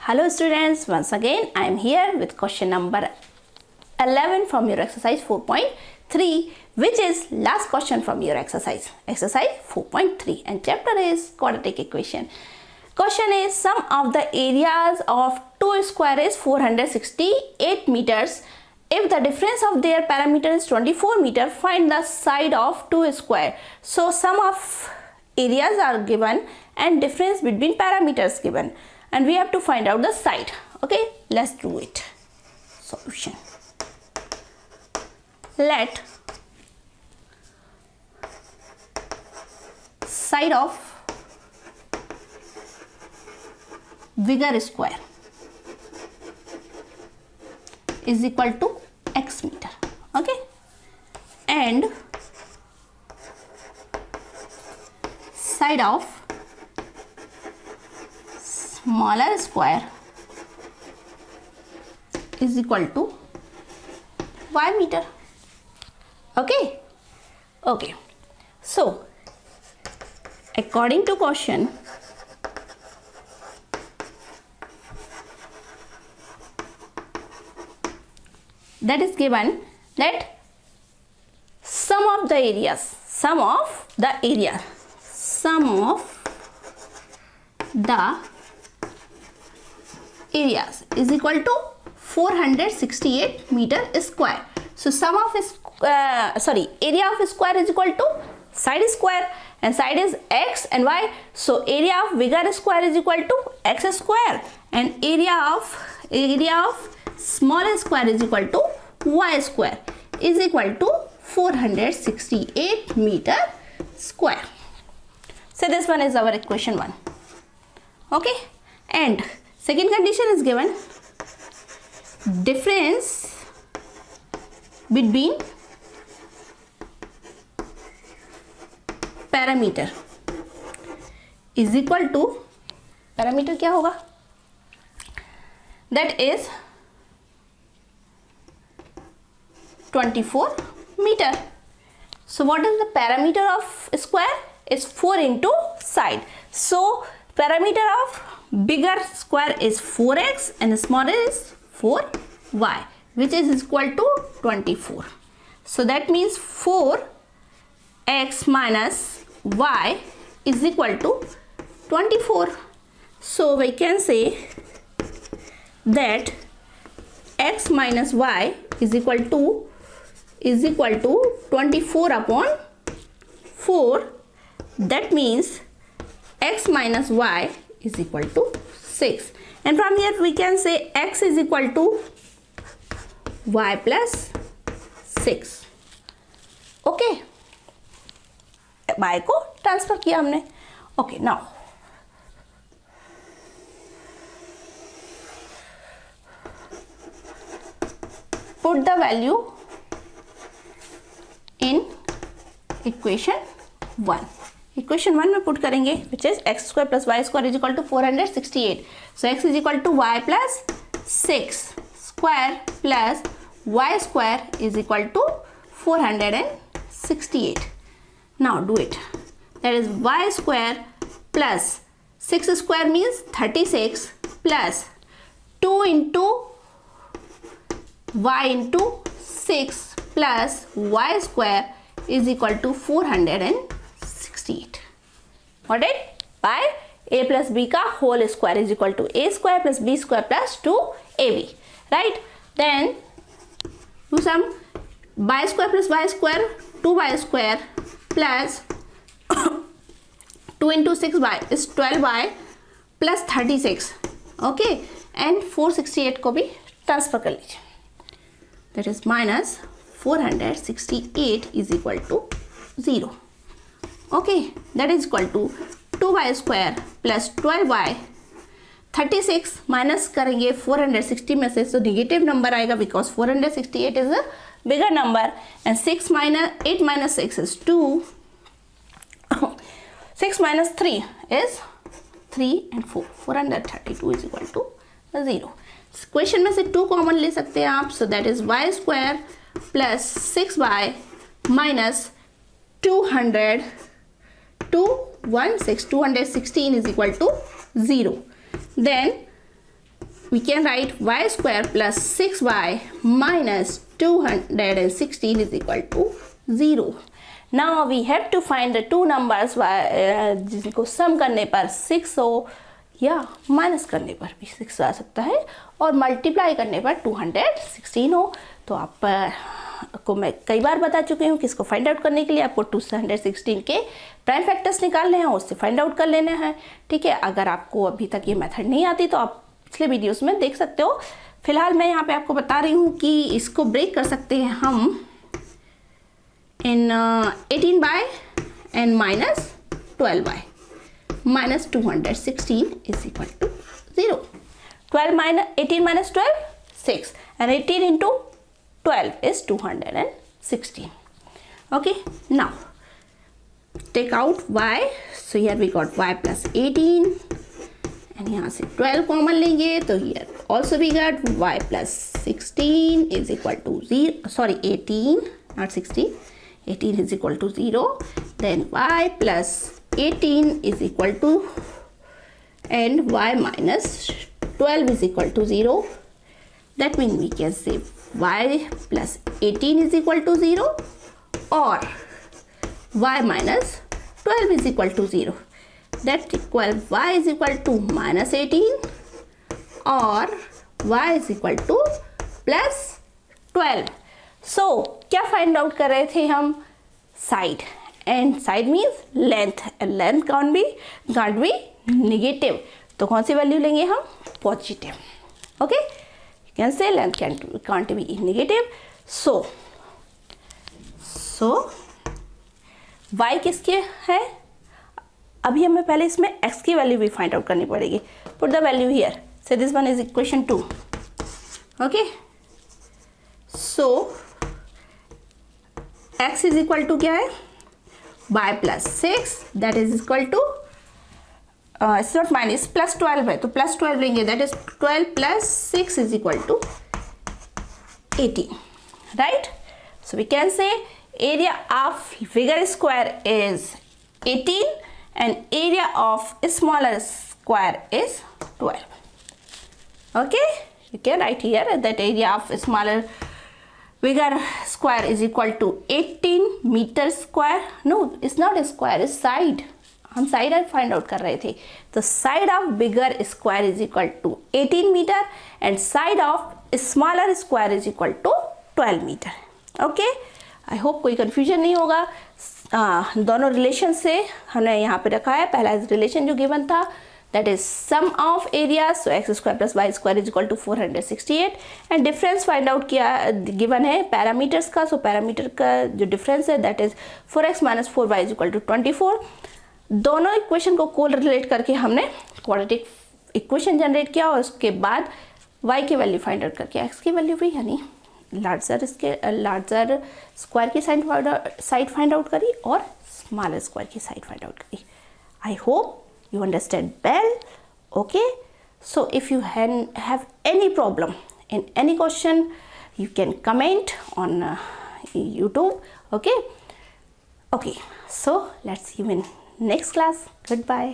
Hello students, once again I am here with question number 11 from your exercise 4.3, which is last question from your exercise 4.3, and chapter is quadratic equation. Question is, sum of the areas of two square is 468 meters. If the difference of their parameter is 24 meter, find the side of two square. So sum of areas are given and difference between parameters given, and we have to find out the side. Okay, let's do it. Solution. Let side of bigger square is equal to x meter. Okay, and side of smaller square is equal to y meter. Okay, so according to question, that is given that sum of the areas is equal to 468 meter square. So sum of area of square is equal to side square, and side is x and y. So area of bigger square is equal to x square, and area of smaller square is equal to y square is equal to 468 meter square. So this one is our equation 1. Okay, and second condition is given, difference between parameter is equal to, parameter क्या होगा, that is 24 meter. So what is the parameter of square? Is 4 into side. So parameter of bigger square is 4x and smaller is 4y, which is equal to 24. So that means 4x minus y is equal to 24. So we can say that x minus y is equal to 24 upon 4. That means x minus y is equal to 6. And from here we can say x is equal to y plus 6. Okay, y को transfer किया हमने. Okay, now put the value in equation 1. Equation 1 में put करेंगे, which is x square plus y square is equal to 468. So x is equal to y plus 6 square plus y square is equal to 468. Now do it. That is y square plus 6 square means 36 plus 2 into y into 6 plus y square is equal to 468. Got it? By a plus b का whole square is equal to a square plus b square plus 2ab. Right? Then do some y square plus y square, 2y square plus 2 into 6y is 12y plus 36. Okay, and 468 को भी transfer कर लीजिए. That is minus 468 is equal to 0. Okay, that is equal to 2y square plus 12y. 36 minus करेंगे 460 में से, तो negative number आएगा because 468 is a bigger number, and 8 minus 6 is 2. 6 minus 3 is 3 and 4. 432 is equal to 0. Question में से 2 common ले सकते हैं आप. So that is y square plus 6y minus 216 is equal to 0. Then we can write y square plus 6y minus 216 is equal to 0. Now we have to find the two numbers जिनको सम करने पर 6 हो या minus करने पर भी 6 आ सकता है और मल्टीप्लाई करने पर 216 हो. तो आपको मैं कई बार बता चुकी हूँ कि इसको फाइंड आउट करने के लिए आपको 216 के प्राइम फैक्टर्स निकालने हैं, उससे फाइंड आउट कर लेना है. ठीक है, अगर आपको अभी तक ये मेथड नहीं आती तो आप पिछले वीडियोस में देख सकते हो. फिलहाल मैं यहाँ पे आपको बता रही हूँ कि इसको ब्रेक कर सकते हैं हम इन 18y and minus 12y minus 216 is equal to 0. 18 minus 12, 6, and 18 into 12 is 216. Okay, now take out y. So here we got y plus 18 and यहाँ से 12 कॉमन लेंगे तो here also we got y plus 16 is equal to 0. Sorry, 18, not 16. 18 is equal to 0. Then y plus 18 is equal to and y minus 12 is equal to 0. That means we can say y plus 18 is equal to 0 or y minus 12 is equal to 0. That equal y is equal to minus 18 or y is equal to plus 12. So क्या find out कर रहे थे हम? Side, and side means length, and length can't be negative. तो कौन सी value लेंगे हम? Positive. Okay, you can say length can't be negative. So y किसके है? अभी हमें पहले इसमें x की वैल्यू भी फाइंड आउट करनी पड़ेगी. Put the value here. So this one is equation 2. Okay, so x is equal to क्या है? y plus 6 that is equal to it's not minus plus 12 है तो प्लस 12 लेंगे. That is 12 plus 6 is equal to 18. Right? So we can say area of bigger square is 18 and area of smaller square is 12. Okay, you can write here that area of smaller bigger square is equal to 18 meter square. No, it's not a square, it's side. हम side find out कर रहे थे. तो side of bigger square is equal to 18 metre and side of smaller square is equal to 12 metre. Okay, I hope कोई confusion नहीं होगा. दोनों relation से हमने यहाँ पे रखा है. पहला रिलेशन जो गिवन था that is sum of areas, so x square plus y square is equal to 468 and difference find out किया given है parameters का. so parameter का जो difference है that is 4x minus 4y is equal to 24. दोनों equation को correlate करके हमने क्वाड्रेटिक इक्वेशन जनरेट किया और उसके बाद y की वैल्यू फाइंड आउट करके x की वैल्यू भी यानी लार्जर स्क्वायर की साइड फाइंड आउट करी और स्मॉलर स्क्वायर की साइड फाइंड आउट करी. I hope you understand well. Okay, so if you have any problem in any question you can comment on YouTube. Okay, so let's see you in next class. Goodbye.